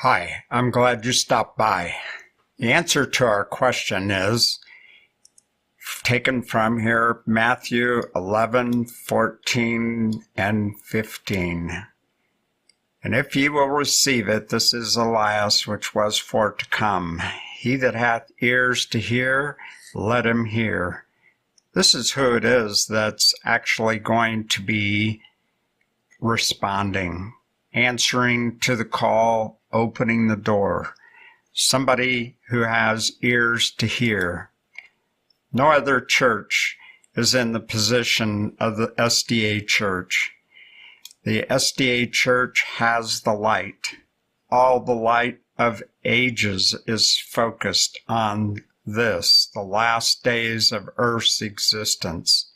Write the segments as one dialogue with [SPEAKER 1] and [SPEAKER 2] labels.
[SPEAKER 1] Hi, I'm glad you stopped by. The answer to our question is taken from here, Matthew 11:14 and 15. And if ye will receive it, this is Elias, which was for to come. He that hath ears to hear, let him hear. This is who it is that's actually going to be responding, answering to the call, opening the door. Somebody who has ears to hear. No other church is in the position of the SDA church. The SDA church has the light. All the light of ages is focused on this, the last days of Earth's existence.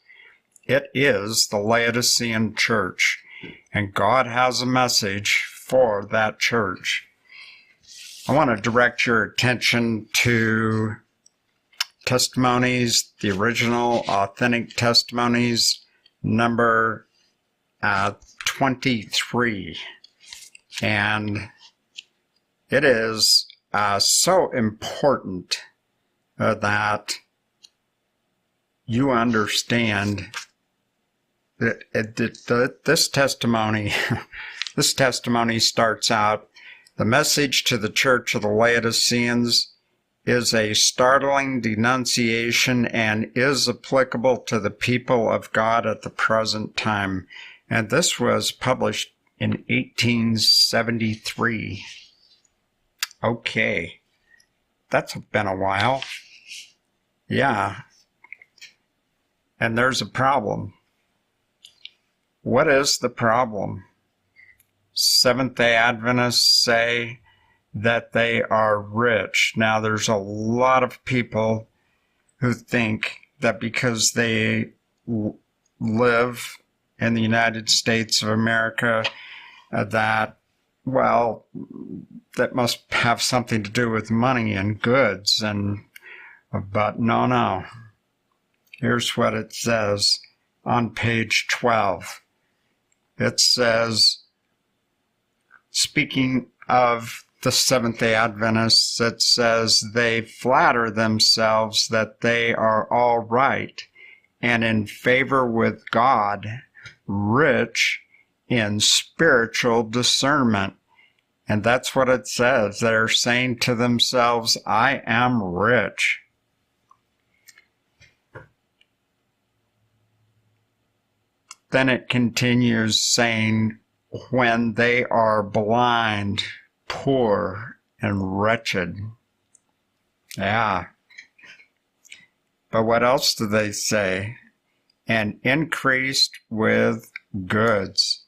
[SPEAKER 1] It is the Laodicean church, and God has a message for that church. I want to direct your attention to testimonies, the original authentic testimonies, number 23. And it is so important that you understand that this testimony starts out, the message to the church of the Laodiceans is a startling denunciation and is applicable to the people of God at the present time. And this was published in 1873. Okay, that's been a while. Yeah. And there's a problem. What is the problem? Seventh-day Adventists say that they are rich. Now, there's a lot of people who think that because they live in the United States of America, that must have something to do with money and goods. But no. Here's what it says on page 12. It says, speaking of the Seventh-day Adventists, it says they flatter themselves that they are all right and in favor with God, rich in spiritual discernment. And that's what it says. They're saying to themselves, I am rich. Then it continues saying, when they are blind, poor, and wretched. Yeah. But what else do they say? And increased with goods.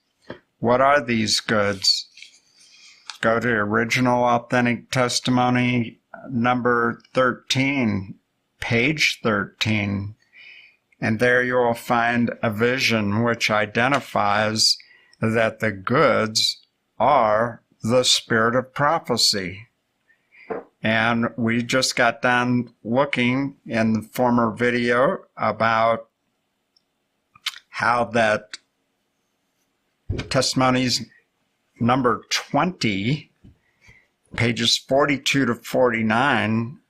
[SPEAKER 1] What are these goods? Go to original authentic testimony number 13, page 13. And there you will find a vision which identifies that the goods are the spirit of prophecy. And we just got done looking in the former video about how that testimonies number 20, pages 42 to 49,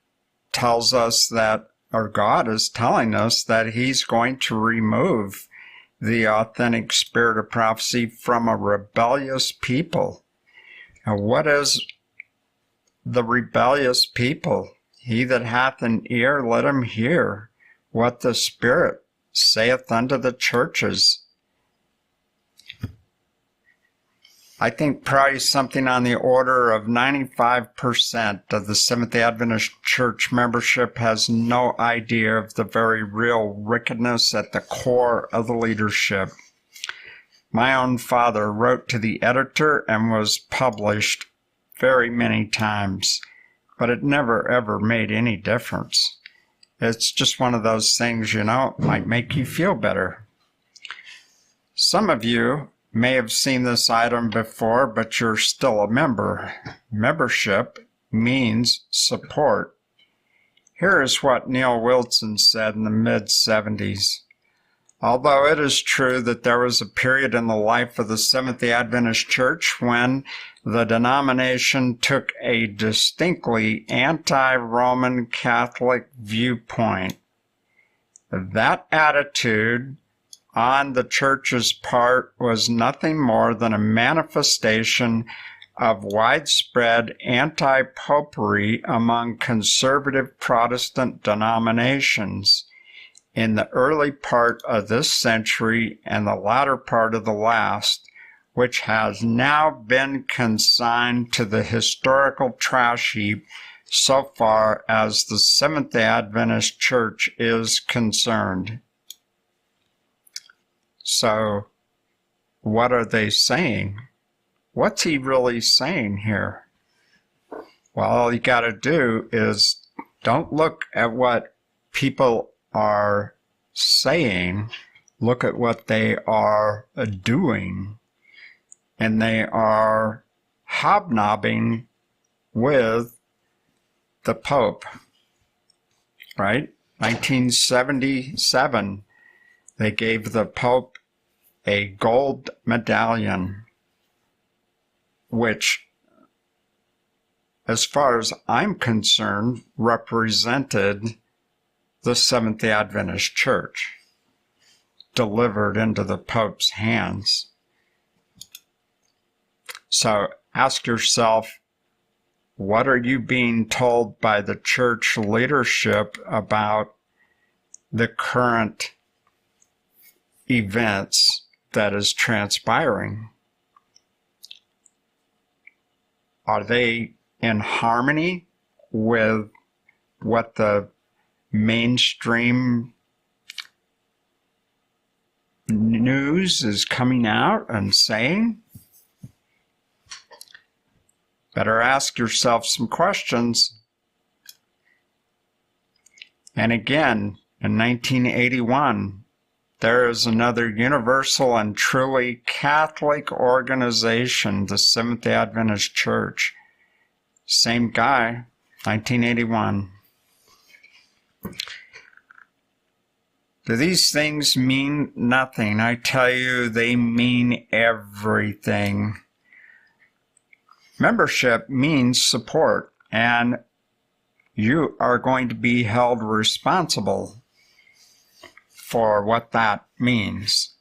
[SPEAKER 1] tells us that, or God is telling us that he's going to remove the authentic spirit of prophecy from a rebellious people. Now, what is the rebellious people? He that hath an ear, let him hear what the Spirit saith unto the churches. I think probably something on the order of 95% of the Seventh-day Adventist Church membership has no idea of the very real wickedness at the core of the leadership. My own father wrote to the editor and was published very many times, but it never ever made any difference. It's just one of those things, might make you feel better. Some of you may have seen this item before, but you're still a member. Membership means support. Here is what Neal Wilson said in the mid-70s. Although it is true that there was a period in the life of the Seventh-day Adventist Church when the denomination took a distinctly anti-Roman Catholic viewpoint. That attitude on the church's part was nothing more than a manifestation of widespread anti-popery among conservative Protestant denominations in the early part of this century and the latter part of the last, which has now been consigned to the historical trash heap so far as the Seventh-day Adventist Church is concerned. So, what are they saying? What's he really saying here? Well, all you got to do is don't look at what people are saying, look at what they are doing. And they are hobnobbing with the Pope, right? 1977, they gave the Pope a gold medallion, which, as far as I'm concerned, represented the Seventh-day Adventist Church, delivered into the Pope's hands. So ask yourself, what are you being told by the church leadership about the current events that is transpiring? Are they in harmony with what the mainstream news is coming out and saying? Better ask yourself some questions. And again, in 1981, there is another universal and truly Catholic organization, the Seventh-day Adventist Church. Same guy, 1981. Do these things mean nothing? I tell you, they mean everything. Membership means support, and you are going to be held responsible for what that means.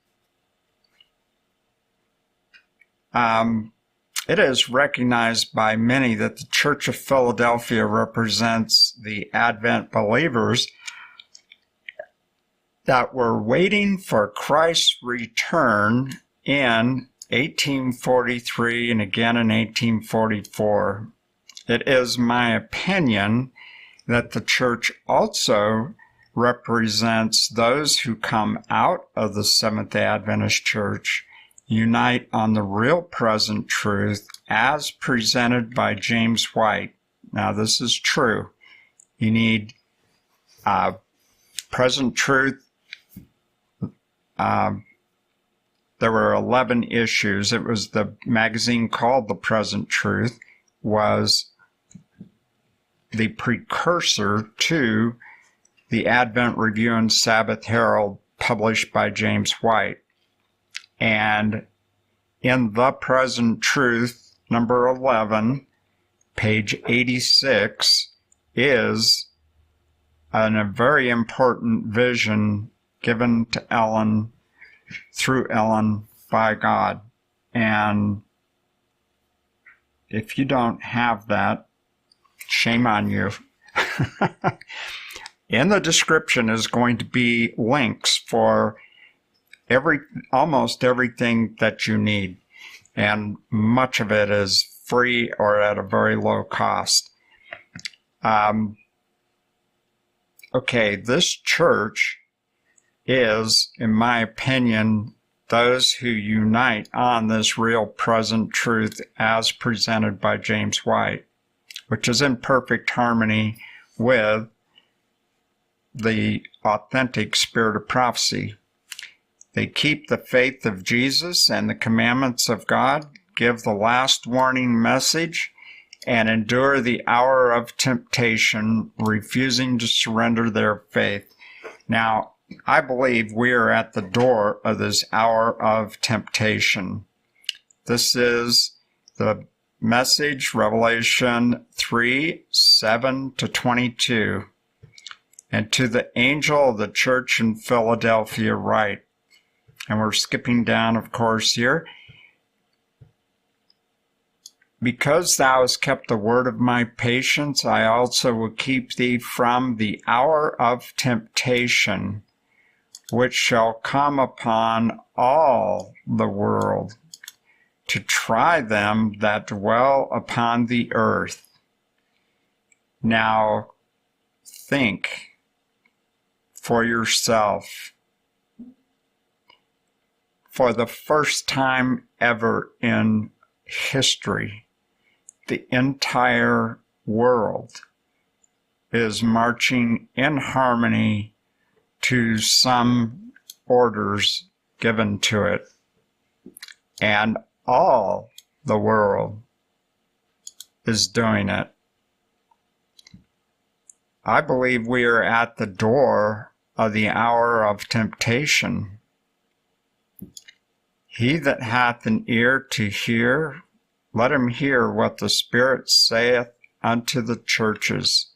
[SPEAKER 1] It is recognized by many that the Church of Philadelphia represents the Advent believers that were waiting for Christ's return in 1843 and again in 1844. It is my opinion that the church also represents those who come out of the Seventh-day Adventist Church, unite on the real present truth as presented by James White. Now, this is true. You need present truth. There were 11 issues. It was the magazine called The Present Truth, was the precursor to the Advent Review and Sabbath Herald published by James White. And in The Present Truth, number 11, page 86, is a very important vision given to Ellen, through Ellen, by God. And if you don't have that, shame on you. In the description is going to be links for almost everything that you need. And much of it is free or at a very low cost. Okay, this church is, in my opinion, those who unite on this real present truth as presented by James White, which is in perfect harmony with the authentic spirit of prophecy. They keep the faith of Jesus and the commandments of God, give the last warning message, and endure the hour of temptation, refusing to surrender their faith. Now, I believe we are at the door of this hour of temptation. This is the message, Revelation 3:7-22. And to the angel of the church in Philadelphia write, and we're skipping down, of course, here. Because thou hast kept the word of my patience, I also will keep thee from the hour of temptation, which shall come upon all the world, to try them that dwell upon the earth. Now, think for yourself. For the first time ever in history, the entire world is marching in harmony to some orders given to it. And all the world is doing it. I believe we are at the door of the hour of temptation. He that hath an ear to hear, let him hear what the Spirit saith unto the churches.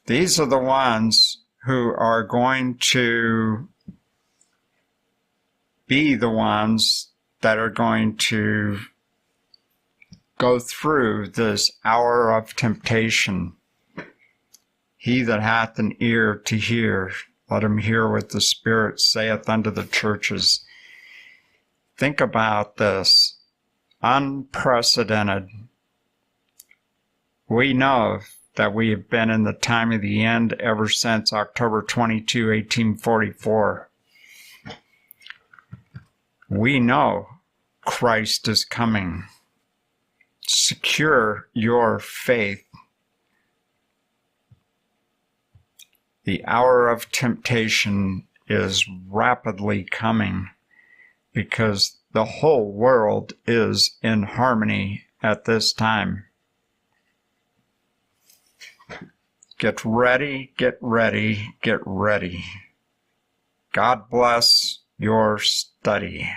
[SPEAKER 1] These are the ones who are going to be the ones that are going to go through this hour of temptation. He that hath an ear to hear, let him hear what the Spirit saith unto the churches. Think about this. Unprecedented. We know that we have been in the time of the end ever since October 22, 1844. We know Christ is coming. Secure your faith. The hour of temptation is rapidly coming because the whole world is in harmony at this time. Get ready, get ready, get ready. God bless your study.